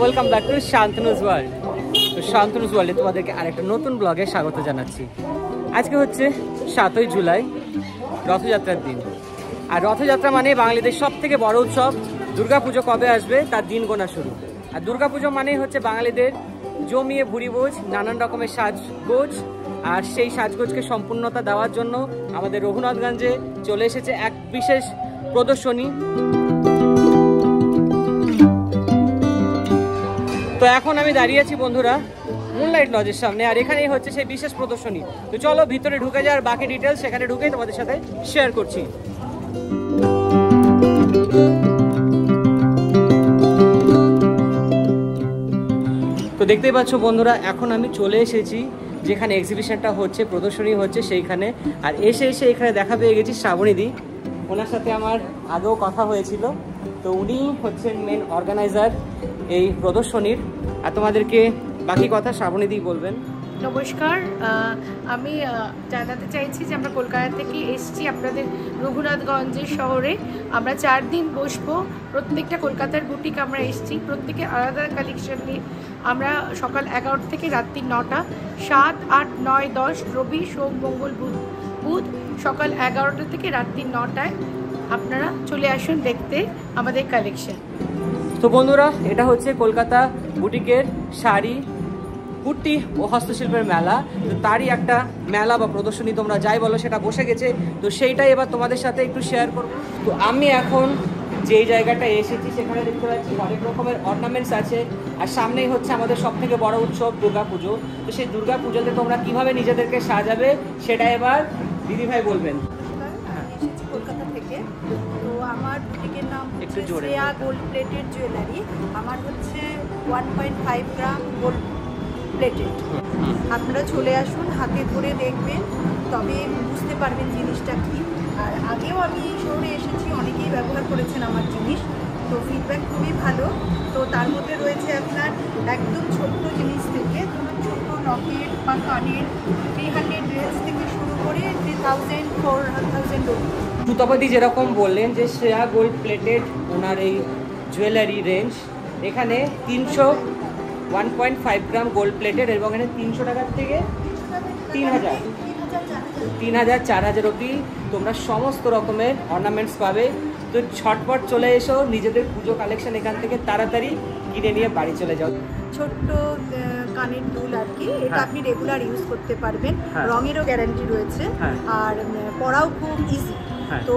Welcome back to Shantanu's world. তো শান্তনুজ ওয়ার্ল্ডে তোমাদেরকে আরেকটা নতুন ব্লগে স্বাগত জানাচ্ছি। আজকে হচ্ছে 7ই জুলাই, রথযাত্রার দিন। আর রথযাত্রা মানে বাঙালিদের সব থেকে বড় উৎসব। দুর্গাপুজো কবে আসবে তার দিন গোনা শুরু। আর দুর্গাপুজো মানেই হচ্ছে বাঙালিদের জমিয়ে ভুরিভোজ, নানান রকমের সাজগোজ। আর সেই সাজগোজকে সম্পূর্ণতা দেওয়ার জন্য আমাদের রঘুনাথগঞ্জে চলে এসেছে এক বিশেষ প্রদর্শনী। তো এখন আমি দাঁড়িয়ে আছি বন্ধুরা মুনলাইট লজের সামনে, আর এখানেই হচ্ছে সেই বিশেষ প্রদর্শনী। তো চলো ভিতরে ঢুকে যাওয়ার বাকি ডিটেলস সেখানে ঢুকে তোমাদের সাথে শেয়ার করছি। তো দেখতেই পাচ্ছ বন্ধুরা, এখন আমি চলে এসেছি যেখানে এক্সিবিশনটা হচ্ছে, প্রদর্শনী হচ্ছে সেইখানে। আর এসে এখানে দেখা পেয়ে গেছি শ্রাবণীদি। ওনার সাথে আমার আগেও কথা হয়েছিল। তো উনি হচ্ছেন মেন অর্গানাইজার এই প্রদর্শনীর। আর তোমাদেরকে বাকি কথা শ্রাবণীদি বলবেন। নমস্কার, আমি জানাতে চাইছি যে আমরা কলকাতা থেকে এসেছি আপনাদের রঘুনাথগঞ্জের শহরে। আমরা 4 দিন বসবো। প্রত্যেকটা কলকাতার বুটিক আমরা এসেছি, প্রত্যেকে আলাদা কালেকশন নিয়ে। আমরা সকাল 11 থেকে রাত্রি 9টা, 7, 8, 9, 10 রবি, সোম, মঙ্গল, বুধ সকাল 11টা থেকে রাত্রি 9টায় আপনারা চলে আসুন দেখতে আমাদের কালেকশন। তো বন্ধুরা, এটা হচ্ছে কলকাতা বুটিকের শাড়ি, কুর্তি ও হস্তশিল্পের মেলা। তো তারই একটা মেলা বা প্রদর্শনী তোমরা যাই বলো সেটা বসে গেছে। তো সেইটাই এবার তোমাদের সাথে একটু শেয়ার করবো। তো আমি এখন যেই জায়গাটায় এসেছি সেখানে দেখতে পাচ্ছি অনেক রকমের অর্নামেন্টস আছে। আর সামনেই হচ্ছে আমাদের সব থেকে বড় উৎসব দুর্গাপুজো। তো সেই দুর্গাপুজোতে তোমরা কিভাবে নিজেদেরকে সাজাবে সেটা এবার দিদিভাই বলবেন। এসেছি কলকাতা থেকে। তো আমার বুটিকের নাম হচ্ছে শ্রেয়া গোল্ড প্লেটেড জুয়েলারি। আমার হচ্ছে 1.5 গ্রাম গোল্ড প্লেটেড। আপনারা চলে আসুন, হাতে ধরে দেখবেন, তবে বুঝতে পারবেন জিনিসটা কি। আর আগেও আমি শহরে এসেছি, অনেকেই ব্যবহার করেছেন আমার জিনিস, তো ফিডব্যাক খুবই ভালো। তো তার মধ্যে রয়েছে আপনার একদম ছোট্ট জিনিস থেকে, ছোট্ট লকেট বা কানের 300 রেঞ্জ থেকে শুরু করে 3000, 4000 অবধি। সুতপাদি যেরকম বললেন যে শ্রেয়া গোল্ড প্লেটেড ওনার এই জুয়েলারি রেঞ্জ, এখানে 1.5 গ্রাম গোল্ড প্লেটেড এবং এখানে 300 টাকার থেকে 3000, 4000 অবধি তোমরা সমস্ত রকমের অর্নামেন্টস পাবে। তো ঝটপট চলে এসো, নিজেদের পুজো কালেকশন এখান থেকে তাড়াতাড়ি কিনে নিয়ে বাড়ি চলে যাও। ছোট্ট কানের দুল আর কি, এটা আপনি রেগুলার ইউজ করতে পারবেন। রঙেরও গ্যারান্টি রয়েছে, আর পরাও খুব ইজি। তো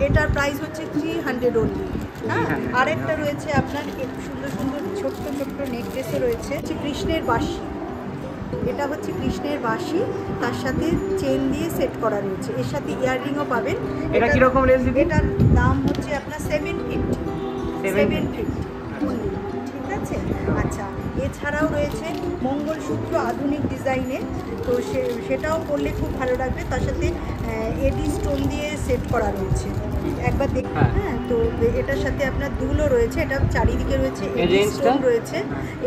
এটার প্রাইস হচ্ছে 300 অনলি। হ্যাঁ, আরেকটা রয়েছে আপনার সুন্দর সুন্দর ছোট্ট ছোট্ট নেকলেসও রয়েছে। কৃষ্ণের বাঁশি, এটা হচ্ছে কৃষ্ণের বাঁশি, তার সাথে চেন দিয়ে সেট করা রয়েছে, এর সাথে ইয়াররিংও পাবেন। এটা কি রকম রেঞ্জ দিদি? এটার দাম হচ্ছে আপনার 750 ঠিক আছে। আচ্ছা, এছাড়াও রয়েছে মঙ্গলসূত্র আধুনিক ডিজাইনের, তো সেটাও করলে খুব ভালো লাগবে। তার সাথে এডি স্টোন দিয়ে সেট করা রয়েছে, একবার দেখ। হ্যাঁ, তো এটার সাথে আপনার দুলও রয়েছে, এটা চারিদিকে রয়েছে, এডি স্টোন রয়েছে।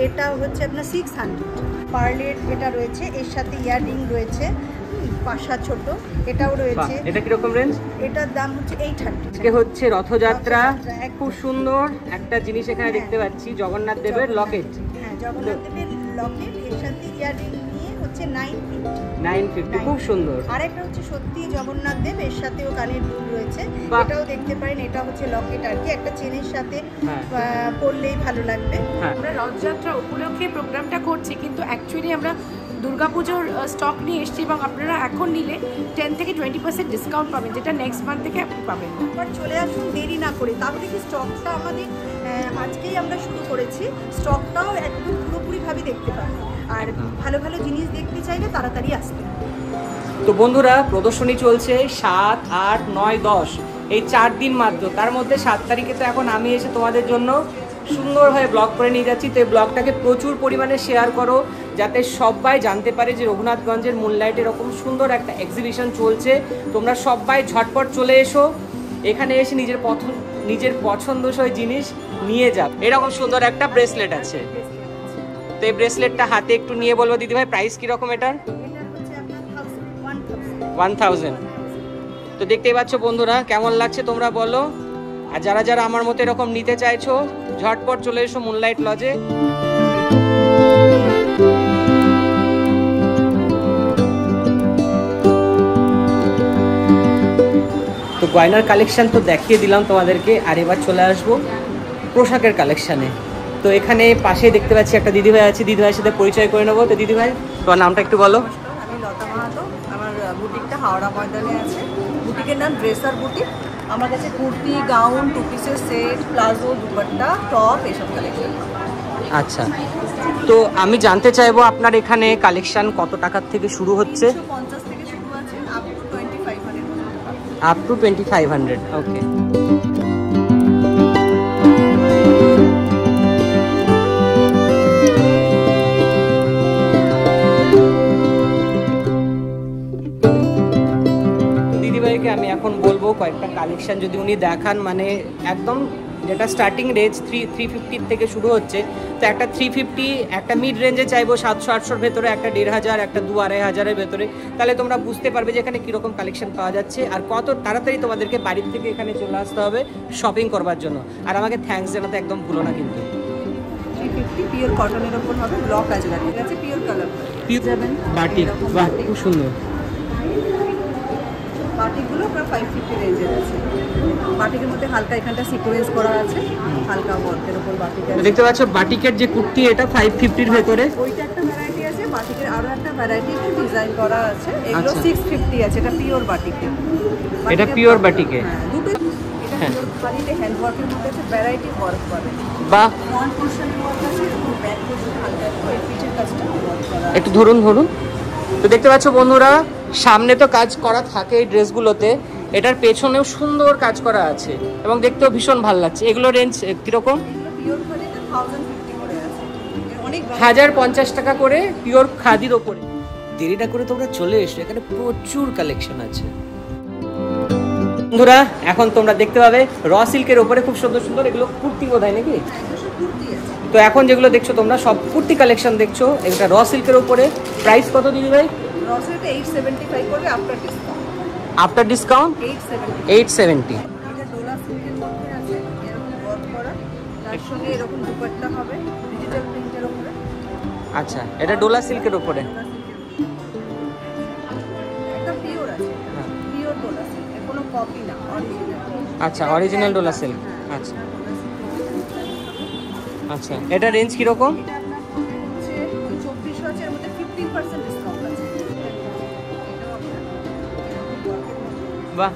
এটা হচ্ছে আপনার 600 পার্লের এটা রয়েছে, এর সাথে ইয়াররিং রয়েছে, পাশা ছোট, এটাও রয়েছে। এটা কি রকম রেঞ্জ? এটার দাম হচ্ছে 800। আজকে হচ্ছে রথযাত্রা, খুব সুন্দর একটা জিনিস এখানে দেখতে পাচ্ছি, জগন্নাথ দেবের লকেট। হ্যাঁ, জগন্নাথ দেবের লকেট, এর সাথে ইয়াররিং নিয়ে হচ্ছে 950, খুব সুন্দর। আরেকটা হচ্ছে সত্যি জগন্নাথ দেব, এর সাথেও কানের দুল রয়েছে, এটাও দেখতে পারেন। এটা হচ্ছে লকেট আর কি, একটা চেনের সাথে পরলেই ভালো লাগবে। আমরা রথযাত্রা উপলক্ষে প্রোগ্রামটা করছি, কিন্তু অ্যাকচুয়ালি আমরা দুর্গাপুজোর স্টক নিয়ে এসেছি এবং আপনারা এখন নিলে 10 থেকে 20% ডিসকাউন্ট পাবেন, যেটা নেক্সট মান্থ থেকে আপনি পাবেন। এবার চলে আসুন দেরি না করে, তাহলে কি স্টকটা আমাদের আজকেই আমরা শুরু করেছি, স্টকটাও একদম পুরোপুরিভাবে দেখতে পাবেন। আর ভালো ভালো জিনিস দেখতে চাইলে তাড়াতাড়ি আসতে। তো বন্ধুরা, প্রদর্শনী চলছে 7, 8, 9, 10 এই 4 দিন মাত্র। তার মধ্যে 7 তারিখে তো এখন আমি এসে তোমাদের জন্য সুন্দরভাবে ব্লগ করে নিয়ে যাচ্ছি। তো এই ব্লগটাকে প্রচুর পরিমাণে শেয়ার করো, যাতে সবাই জানতে পারে যে রঘুনাথগঞ্জের মুনলাইট এরকম সুন্দর একটা এক্সিবিশন চলছে। তোমরা সবাই ঝটপট চলে এসো, এখানে এসে নিজের পছন্দসই জিনিস নিয়ে যাও। এরকম সুন্দর একটা ব্রেসলেট আছে। তো এই ব্রেসলেটটা হাতে একটু নিয়ে বলবো দিদিভাই, প্রাইস কীরকম এটার? 1000। তো দেখতেই পাচ্ছ বন্ধুরা, কেমন লাগছে তোমরা বলো। আর যারা যারা আমার মতো এরকম নিতে চাইছো ঝটপট চলে এসো মুনলাইট লজে। তো গয়নার কালেকশন তো দেখিয়ে দিলাম তোমাদেরকে, আর এবার চলে আসবো পোশাকের কালেকশানে। তো এখানে পাশেই দেখতে পাচ্ছি একটা দিদিভাই আছে, দিদিভাইয়ের সাথে পরিচয় করে নেবো। তো দিদিভাই তোমার নামটা একটু বলো। আমি লতা মাহাতো, আমার বুটিকটা হাওড়া ময়দানে আছে। বুটিকের নাম ড্রেসার বুটিক। আমার কাছে কুর্তি, গাউন, টু পিসের সেট, প্লাজো, দুপাট্টা, টপ এসব কালেকশন। আচ্ছা, তো আমি জানতে চাইবো আপনার এখানে কালেকশন কত টাকার থেকে শুরু হচ্ছে? 150 থেকে শুরু আছে, আপ টু 2500। Up to 2500। ওকে। দিদিভাইকে আমি এখন বলবো কয়েকটা কালেকশন যদি উনি দেখান, মানে একদম যেটা স্টার্টিং রেঞ্জ 350 থেকে শুরু হচ্ছে। তো একটা 350 একটা মিড রেঞ্জে চাইবো 700-800-র ভেতরে, একটা 1500, একটা 2-2500-এর ভেতরে। তাহলে তোমরা বুঝতে পারবে যে এখানে কীরকম কালেকশন পাওয়া যাচ্ছে আর কত তাড়াতাড়ি তোমাদেরকে বাড়ির থেকে এখানে চলে আসতে হবে শপিং করবার জন্য। আর আমাকে থ্যাঙ্কস জানাতে একদম ভুলো না কিন্তু। 350 পিওর কটনের উপর হবে, ব্লক আজরাক, ঠিক আছে, পিওর কালার বাটিক, বাহ খুব সুন্দর। বাটিকগুলো আপনার 550 রেঞ্জের আছে। বাটিকের মধ্যে হালকা এখানটা সিকোয়েন্স করা আছে, হালকা ওয়ার্কের উপর বাটিক আছে। দেখতে পাচ্ছ বাটিকের যে কুর্তি এটা 550-র ভেতরে। ওইটা একটা ভ্যারাইটি আছে, বাটিকের আরো একটা ভ্যারাইটি ডিজাইন করা আছে। এগুলো 650 আছে, এটা পিওর বাটিকে। এটা পিওর বাটিকে, দুটো। এটা পিওর বাটিকে হ্যান্ড ওয়ার্কের মধ্যে আছে, ভ্যারাইটি ওয়ার্ক পাবে। বাহ, ফ্রন্ট পোরশনের ওয়ার্ক আছে, এবং ব্যাক পোরশন হালকা একটু পিচের কাজটা ওয়ার্ক করা আছে। একটু ধরুন। তো দেখতে পাচ্ছ বন্ধুরা, সামনে তো কাজ করা থাকে এই ড্রেসগুলোতে, এটার পেছনেও সুন্দর কাজ করা আছে এবং দেখতেও ভীষণ ভালো লাগছে। এগুলো রেঞ্জ কিরকম? পিওর খাদিতে 1050 করে আছে, অনেক 1050 টাকা করে পিওর খাদির ওপরে। দেরি না করে তোমরা চলে এসো, এখানে প্রচুর কালেকশন আছে বন্ধুরা। এখন তোমরা দেখতে পাবে র সিল্কের ওপরে খুব সুন্দর সুন্দর এগুলো কুর্তি বোধহয় নাকি? তো এখন যেগুলো দেখছো তোমরা সব কুর্তি কালেকশন দেখছো, এটা র সিল্কের উপরে। প্রাইস কত দিদি ভাই? র সিল্ক 875 করবে আফটার ডিসকাউন্ট। After discount 870। এটা ডোলা সিল্কের মধ্যে আছে, এরকম ওয়ার্ক করা, তার সঙ্গে এরকম দুপাট্টা হবে ডিজিটাল প্রিন্টের উপরে। আচ্ছা, এটা ডোলা সিল্কের উপরে। এটা পিওর আছে, পিওর ডোলা সিল্ক, এর কোনো কপি না, অরিজিনাল। আচ্ছা, অরিজিনাল ডোলা সিল্ক। আচ্ছা আচ্ছা, এটা রেঞ্জ কিরকম? এটা আপনার হচ্ছে 2400 আছে, এর মধ্যে 15% ডিসকাউন্ট আছে। বাহ,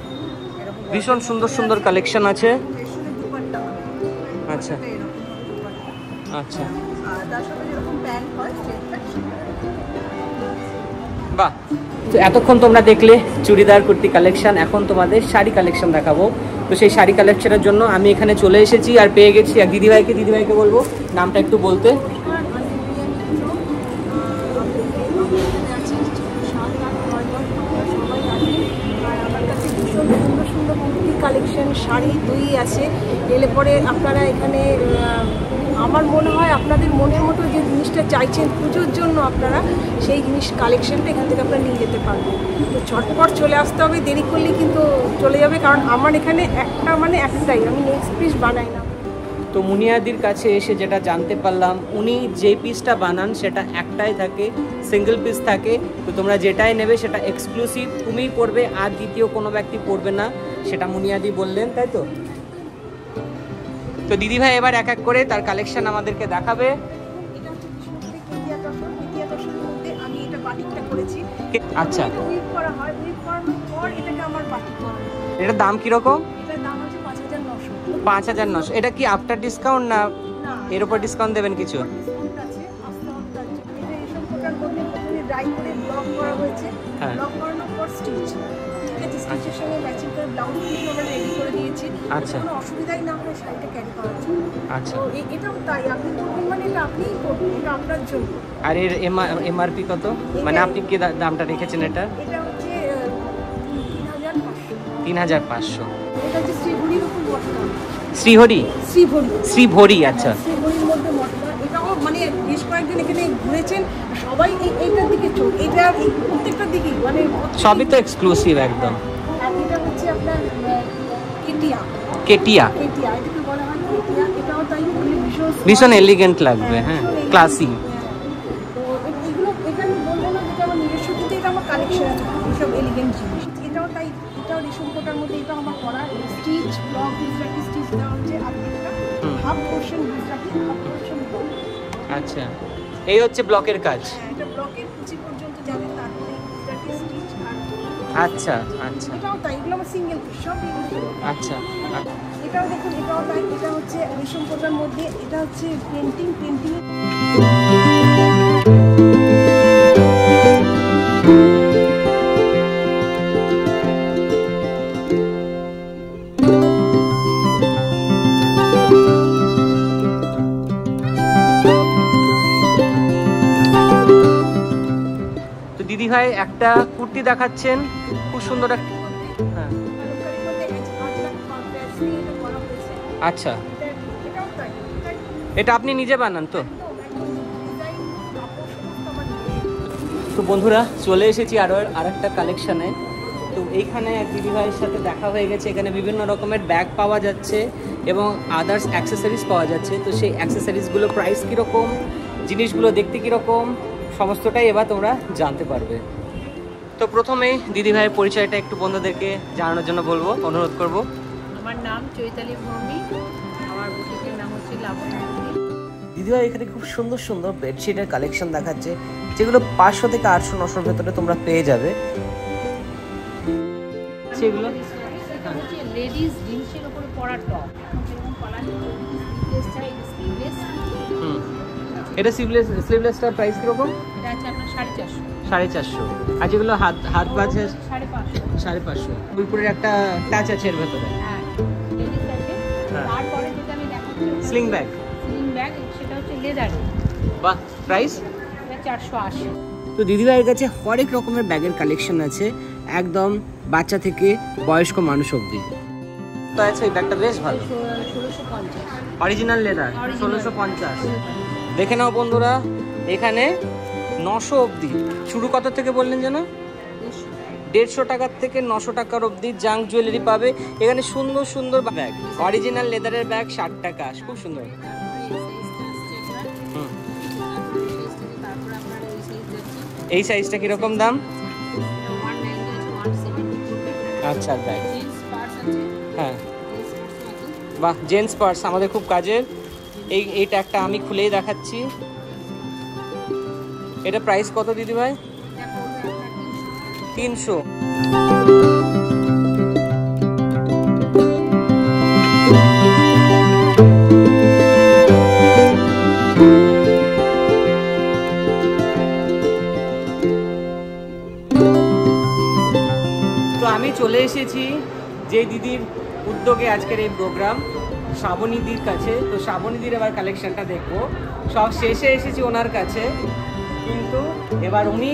ভীষণ সুন্দর সুন্দর কালেকশন আছে। দুপাট্টা হবে, আচ্ছা এরকম দুপাট্টা, আচ্ছা, আর তার সাথে যেরকম প্যান্ট হয় সেটা। বাহ। তো এতক্ষণ তোমরা দেখলে চুড়িদার কুর্তি কালেকশন, এখন তোমাদের শাড়ি কালেকশন দেখাবো। তো সেই শাড়ি কালেকশনের জন্য আমি এখানে চলে এসেছি আর পেয়ে গেছি এক দিদিভাইকে। দিদিভাইকে বলবো নামটা একটু বলতে। সুন্দর সুন্দর কুর্তি কালেকশন, শাড়ি দুই আছে। এলে পরে আপনারা এখানে আমার মনে হয় আপনাদের মনের মতো যে জিনিসটা চাইছেন পুজোর জন্য, আপনারা সেই জিনিস কালেকশনটা এখান থেকে আপনারা নিয়ে যেতে পারবেন। তো ঝটপট চলে আসতে হবে, দেরি করলে কিন্তু চলে যাবে, কারণ আমার এখানে একটাই, আমি নেক্সট পিস বানাই না। তো মুনিয়াদির কাছে এসে যেটা জানতে পারলাম, উনি যে পিসটা বানান সেটা একটাই থাকে, সিঙ্গেল পিস থাকে। তো তোমরা যেটাই নেবে সেটা এক্সক্লুসিভ তুমিই পরবে, আর দ্বিতীয় কোনো ব্যক্তি পরবে না, সেটা মুনিয়াদি বললেন, তাই তো? তো দিদিভাই এবার এক এক করে তার কালেকশন আমাদেরকে দেখাবে। এটা হচ্ছে দ্বিতীয় দশকের মধ্যে আমি এটা বাটিকটা করেছি। আচ্ছা, উইভ করা হয়, উইভ করানোর পর এটাকে আমার বাটিক করা হয়। এটার দাম কিরকম? এটার দাম হচ্ছে 5900। 5900। এটা কি আফটার ডিসকাউন্ট না এর উপর ডিসকাউন্ট দেবেন কিছু? ডিসকাউন্ট আছে, আসতে হবে তার জন্য। এটা এই সম্পর্কের মধ্যে প্রথমে ড্রাই করে ব্লক করা হয়েছে, হ্যাঁ। ব্লক করানোর পর স্টিচ, ঠিক আছে, স্টিচের সঙ্গে ম্যাচিং করে ব্লাউজ পিস আমরা রেডি করে দিয়েছি। আচ্ছা। কোনো অসুবিধাই না হয় শাড়িটা ক্যারি করার জন্য। আচ্ছা, তো এটাও তাই, আপনি করবেন মানে এটা আপনিই করবেন, এটা আপনার জন্য। আর এর এমআরপি কত, মানে আপনি কি দামটা রেখেছেন? এটা এটা হচ্ছে 3500। 3500। এটা হচ্ছে শ্রীহরির উপর মটকা। শ্রীহরি? শ্রীভরি। আচ্ছা, শ্রীহরির মধ্যে মটকা। এটাও মানে বেশ কয়েকজন এখানে ঘুরেছেন, সবাই এইটার দিকে চোখ, এটা এই প্রত্যেকটার দিকেই মানে সবই তো এক্সক্লুসিভ একদম। আর এটা হচ্ছে আপনার কেটিয়া। কেটিয়া, কেটিয়া এটাকে বলা হয় কেটিয়া। এটাও তাই ভীষণ এলিগেন্ট লাগবে। হ্যাঁ, ক্লাসি। তো এগুলো এটা আমি বলবো না যেটা আমার নিজস্ব, কিন্তু এটা আমার কালেকশন আছে এইসব এলিগেন্ট জিনিস। এটাও তাই, এটাও রেশম কোটার মধ্যে, এটা আমার করা স্টিচ, ব্লক গুজরাটি স্টিচ দেওয়া হচ্ছে। আপনারা half portion Gujarati, half portion block. আচ্ছা, এই হচ্ছে ব্লকের কাজ। এটা ব্লকের কুচি পর্যন্ত যাবে, তারপরে গুজরাটি স্টিচ। আচ্ছা আচ্ছা, এটাও তাই, এগুলো আমার সিঙ্গেল পিস সব। আচ্ছা, এটাও দেখুন, এটাও তাই। এটা হচ্ছে রেশম কোটার মধ্যে, এটা হচ্ছে পেন্টিং। দিদি ভাই একটা কুর্তি দেখাচ্ছেন, খুব সুন্দর একটা। হ্যাঁ, আচ্ছা, এটা আপনি নিজে বানান তো? তো বন্ধুরা, চলে এসেছি আর একটা কালেকশানে। তো এইখানে এক দিদি ভাইয়ের সাথে দেখা হয়ে গেছে। এখানে বিভিন্ন রকমের ব্যাগ পাওয়া যাচ্ছে এবং আদার্স অ্যাক্সেসরিজ পাওয়া যাচ্ছে। তো সেই অ্যাক্সেসরিজগুলো প্রাইস কীরকম, জিনিসগুলো দেখতে কীরকম, সমস্তটাই এবার তোমরা জানতে পারবে। তো প্রথমেই দিদি ভাইয়ের পরিচয়টা একটু বন্ধুদেরকে জানানোর জন্য বলবো, অনুরোধ করব। আমার নাম চৈতালি ভৌমিক, আমার বুটিকের নাম হচ্ছে লাবণ্য। দিদিভাই এখানে খুব সুন্দর সুন্দর বেডশিটের কালেকশন দেখাচ্ছে, যেগুলো 500 থেকে 800-900 ভেতরে তোমরা পেয়ে যাবে। সেগুলো লেডিস জিন্সের উপরে পরা টপ, যেমন পরা স্লিভলেস চাই, স্লিভলেস। এটা স্লিভলেসটার প্রাইস কিরকম? এটা আছে আপনার 450। 450। আর যেগুলো হাত বাজে 550। 550। উপরের একটা টাচ আছে এর ভেতরে। হ্যাঁ, লেডিস আছে। হ্যাঁ। তারপরে যেটা আমি দেখাচ্ছি স্লিং ব্যাগ। স্লিং ব্যাগ, সেটা হচ্ছে লেদারে। বাহ, প্রাইস? এটা 480। তো দিদিভাইয়ের কাছে অনেক রকমের ব্যাগের কালেকশন আছে, একদম বাচ্চা থেকে বয়স্ক মানুষ অবধি। তো আছে এই ব্যাগটা বেশ ভালো, 1650। Original leather, 1650। দেখে নাও বন্ধুরা, এখানে 900 অবধি শুরু। কত থেকে বললেন যেন? 150 টাকার থেকে 900 টাকার অবধি জাঙ্ক জুয়েলারি পাবে। এখানে সুন্দর সুন্দর ব্যাগ, অরিজিনাল লেদারের ব্যাগ 60 টাকা, খুব সুন্দর। এই সাইজটা কিরকম দাম? আচ্ছা, ব্যাগ। হ্যাঁ, বাহ, জেন্টস পার্স আমাদের খুব কাজের। এই ট্যাগটা আমি খুলেই দেখাচ্ছি। এটা প্রাইস কত দিদি ভাই? 300। তো আমি চলে এসেছি যে দিদির উদ্যোগে আজকের এই প্রোগ্রাম, শ্রাবণীদির কাছে। তো শ্রাবণীদির এবার কালেকশনটা দেখবো। সব শেষে এসেছি ওনার কাছে, কিন্তু এবার উনি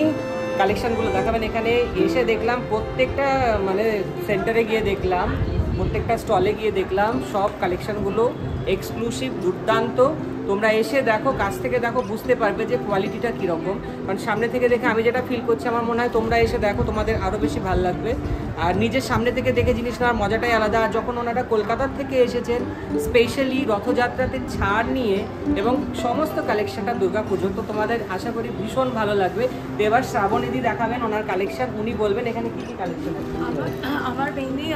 কালেকশনগুলো দেখাবেন। এখানে এসে দেখলাম প্রত্যেকটা মানে সেন্টারে গিয়ে দেখলাম, প্রত্যেকটা স্টলে গিয়ে দেখলাম, সব কালেকশনগুলো এক্সক্লুসিভ, দুর্দান্ত। তোমরা এসে দেখো, কাছ থেকে দেখো, বুঝতে পারবে যে কোয়ালিটিটা কীরকম। কারণ সামনে থেকে দেখে আমি যেটা ফিল করছি, আমার মনে হয় তোমরা এসে দেখো, তোমাদের আরও বেশি ভালো লাগবে। আর নিজের সামনে থেকে দেখে জিনিস নেওয়ার মজাটাই আলাদা। আর যখন ওনারা কলকাতার থেকে এসেছেন স্পেশালি রথযাত্রাতে ছাড় নিয়ে, এবং সমস্ত কালেকশনটা দুর্গা পুজো, তো তোমাদের আশা করি ভীষণ ভালো লাগবে। তো এবার শ্রাবণীদি দেখাবেন ওনার কালেকশন, উনি বলবেন এখানে কী কী কালেকশন আছে। আমার মেইনলি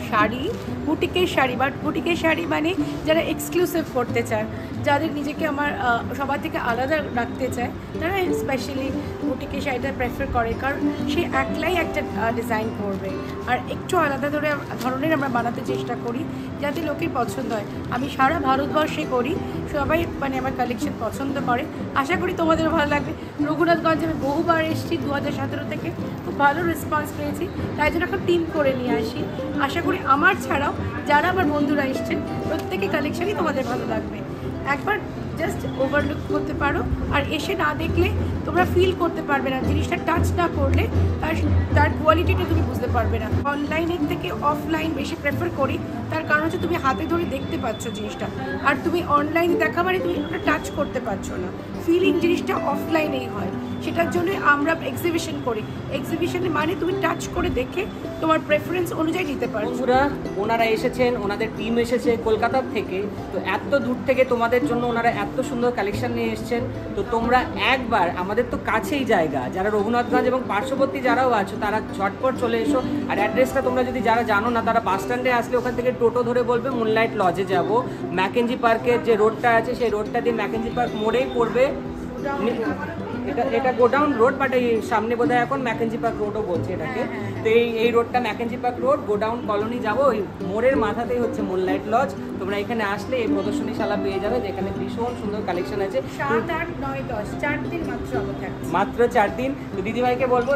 শাড়ি, বুটিকের শাড়ি। বাট বুটিকের শাড়ি মানে যারা এক্সক্লুসিভ করতে চায়, যাদের নিজেকে আমার সবার থেকে আলাদা রাখতে চায়, তারা স্পেশালি বুটিকের শাড়িটা প্রেফার করে। কারণ সে একলাই একটা ডিজাইন করবে, আর একটু আলাদা ধরনের আমরা বানাতে চেষ্টা করি যাতে লোকের পছন্দ হয়। আমি সারা ভারতবর্ষে করি, সবাই মানে আমার কালেকশন পছন্দ করে। আশা করি তোমাদের ভালো লাগবে। রঘুনাথগঞ্জে আমি বহুবার এসেছি 2017 থেকে, খুব ভালো রেসপন্স পেয়েছি, তাই জন্য একটা টিম করে নিয়ে আসি। আশা করি আমার ছাড়াও যারা আমার বন্ধুরা এসছেন প্রত্যেকের কালেকশনই তোমাদের ভালো লাগবে। একবার জাস্ট ওভারলুক করতে পারো, আর এসে না দেখলে তোমরা ফিল করতে পারবে না, জিনিসটা টাচ না করলে তার কোয়ালিটিটা তুমি বুঝতে পারবে না। অনলাইনের থেকে অফলাইন বেশি প্রেফার করি, তার কারণ হচ্ছে তুমি হাতে ধরে দেখতে পাচ্ছ জিনিসটা, আর তুমি অনলাইনে দেখা মানে তুমি ওটা টাচ করতে পারছো না। ফিলিং জিনিসটা অফলাইনেই হয়, সেটার জন্য আমরা এক্সিবিশন করি। এক্সিবিশনে মানে তুমি টাচ করে দেখে তোমার প্রেফারেন্স অনুযায়ী নিতে পারো। বন্ধুরা ওনারা এসেছেন, ওনাদের টিম এসেছে কলকাতার থেকে, তো এত দূর থেকে তোমাদের জন্য ওনারা এত সুন্দর কালেকশন নিয়ে এসেছেন। তো তোমরা একবার, আমাদের তো কাছেই জায়গা, যারা রঘুনাথগঞ্জ এবং পার্শ্ববর্তী যারাও আছো তারা ঝটপট চলে এসো। আর অ্যাড্রেসটা তোমরা যদি যারা জানো না তারা বাস স্ট্যান্ডে আসলে ওখান থেকে টোটো ধরে বলবে মুনলাইট লজে যাব। ম্যাকেঞ্জি পার্কের যে রোডটা আছে সেই রোডটা দিয়ে ম্যাকেঞ্জি পার্ক মোড়েই পড়বে। এটা গোডাউন রোড, বাট এই সামনে বোধহয় এখন ম্যাকেঞ্জি পার্ক রোডও বলছে এটাকে। তো এই রোডটা Mackenzie Park Road, godown colony যাবো, ওই মোড়ের মাথাতেই হচ্ছে মুনলাইট লজ। তোমরা এখানে আসলে এই প্রদর্শনীশালা পেয়ে যাবে, যেখানে ভীষণ সুন্দর কালেকশন আছে। 7, 8, 9, 10 4 দিন মাত্র আমরা থাকছি, মাত্র 4 দিন। তো দিদিভাইকে বলবো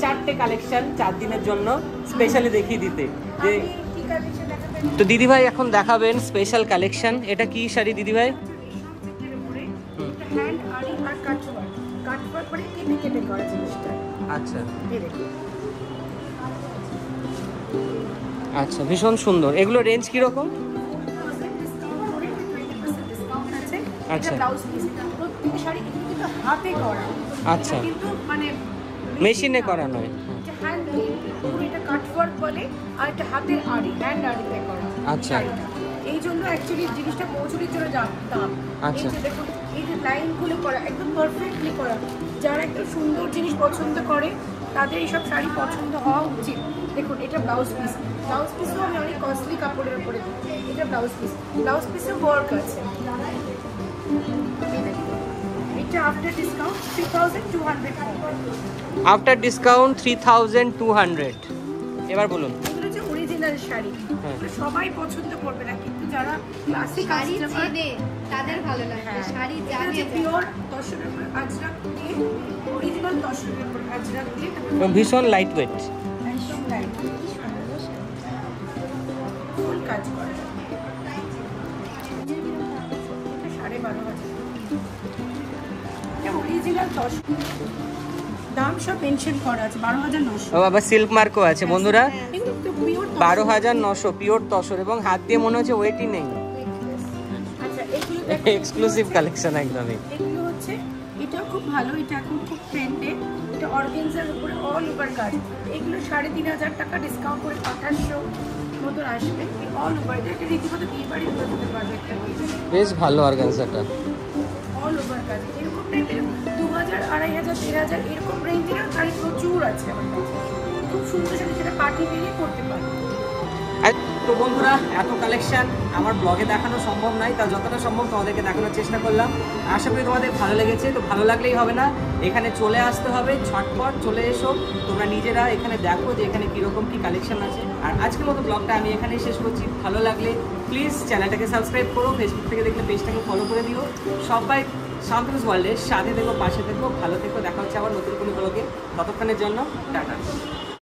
4টে কালেকশন 4 দিনের জন্য স্পেশালি দেখিয়ে দিতে। যে কি কালেকশন দেখাবেন? তো দিদিভাই এখন দেখাবেন স্পেশাল কালেকশন। এটা কি শাড়ি দিদিভাই? হ্যান্ড আরি আর কাটওয়ার্ক করে কেটে কেটে করা জিনিসটা। আচ্ছা এই দেখুন, আচ্ছা, ভীষণ সুন্দর। এগুলো রেঞ্জ কিরকম? আচ্ছা। ব্লাউজ পিস, প্রত্যেক শাড়ি কিন্তু হাতে করা। আচ্ছা, এটা কিন্তু মানে মেশিনে করা নয়। হ্যান্ড মেড, এটা কাটওয়ার্ক বলে, আর এটা হাতের আরি, হ্যান্ড আরিতে করা। আচ্ছা। শাড়িটা। এই জন্য অ্যাকচুয়ালি জিনিসটা মজুরির জন্য দাম। আচ্ছা। এই যে দেখুন, এই যে লাইনগুলো করা একদম পারফেক্টলি করা। যারা একটু সুন্দর জিনিস পছন্দ করে তাদের এইসব শাড়ি পছন্দ হওয়া উচিত। দেখুন, এটা ব্লাউজ পিসও আমি অনেক কস্টলি কাপড়ের উপরে দিই। এটা ব্লাউজ পিসেও ওয়ার্ক আছে। এই দেখুন, এটা আফটার ডিসকাউন্ট 3200 আফটার ডিসকাউন্ট 3200। এবার বলুন। এগুলো যে অরিজিনাল শাড়ি, এগুলো সবাই পছন্দ করবে না, কিন্তু যারা ক্লাসিক শাড়ি চেনে তাদের ভালো লাগে, শাড়ি জানে। পিওর তসরের উপর আজরাক দিয়ে, অরিজিনাল তসরের উপর আজরাক দিয়ে, এবং ভীষণ লাইট ওয়েট। একদম লাইট, ফুল কাজ করে। এটা 12,500, এটা অরিজিনাল তসর। দাম সব মেনশন করা আছে, 12,900। ও বাবা, সিল্ক মার্কও আছে বন্ধুরা। এগুলো তো পিওর 12,900 পিওর তসর, এবং হাত দিয়ে মনে হচ্ছে ওয়েটই নেই। আচ্ছা, এগুলো এক্সক্লুসিভ কালেকশন একদমই। এগুলো হচ্ছে, এটাও খুব ভালো, এটা এখন খুব ট্রেন্ডে। এটা অর্গানজার উপরে অল ওভার কাজ। এগুলো 3,500 টাকা ডিসকাউন্ট করে 2800 মতন আসবে। অল ওভার, এটা রীতিমতো বিয়ে বাড়ি দিতে পারবে একটা বেশ ভালো অর্গানজাটা। অল ওভার কাজ। এরকম টাইপের 2,000, 2,500, 3,000 এরকম রেঞ্জের শাড়ি প্রচুর আছে আমার কাছে। খুব সুন্দর শাড়ি, সেটা পার্টি বেরিয়ে করতে পারে। তো বন্ধুরা, এত কালেকশন আমার ব্লগে দেখানো সম্ভব নয়, তা যতটা সম্ভব তোমাদেরকে দেখানোর চেষ্টা করলাম। আশা করি তোমাদের ভালো লেগেছে। তো ভালো লাগলেই হবে না, এখানে চলে আসতে হবে, ঝটপট চলে এসো। তোমরা নিজেরা এখানে দেখো যে এখানে কীরকম কী কালেকশন আছে। আর আজকের মতো ব্লগটা আমি এখানেই শেষ করছি। ভালো লাগলে প্লিজ চ্যানেলটাকে সাবস্ক্রাইব করো, ফেসবুক থেকে দেখলে পেজটাকে ফলো করে দিও। সবাই শান্তনুস ওয়ার্ল্ডের সাথে থেকো, পাশে থেকো, ভালো থেকো। দেখা হচ্ছে আবার নতুন কোনো ব্লগে। ততক্ষণের জন্য টাটা।